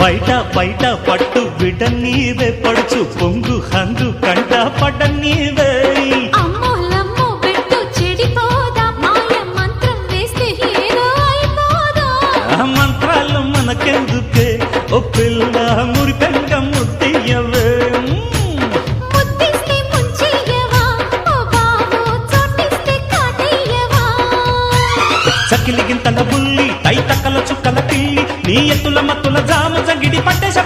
బయట బయట పట్టు బిడ్డ నీవే పడుచు పొంగు హంగు కంట పడ్డ నీవే అమ్మోలమ్మో పెట్టు చెడిపోదా మాయ మంత్రం వేస్తే ఏదో అయిపోదా మంత్రాలు మనకెందుకే ఓ పిల్ల మురిపెంగ ముట్టియవే ముద్దిస్తే ముంచెయ్యవా ఓ బాబో చోటిస్తే కాటయ్యవా చకిలి గింతల బుల్లి తైతక్కల చుక్కల పిల్లి నీ ఎత్తుల మత్తుల జాము జగిడి పట్టేశ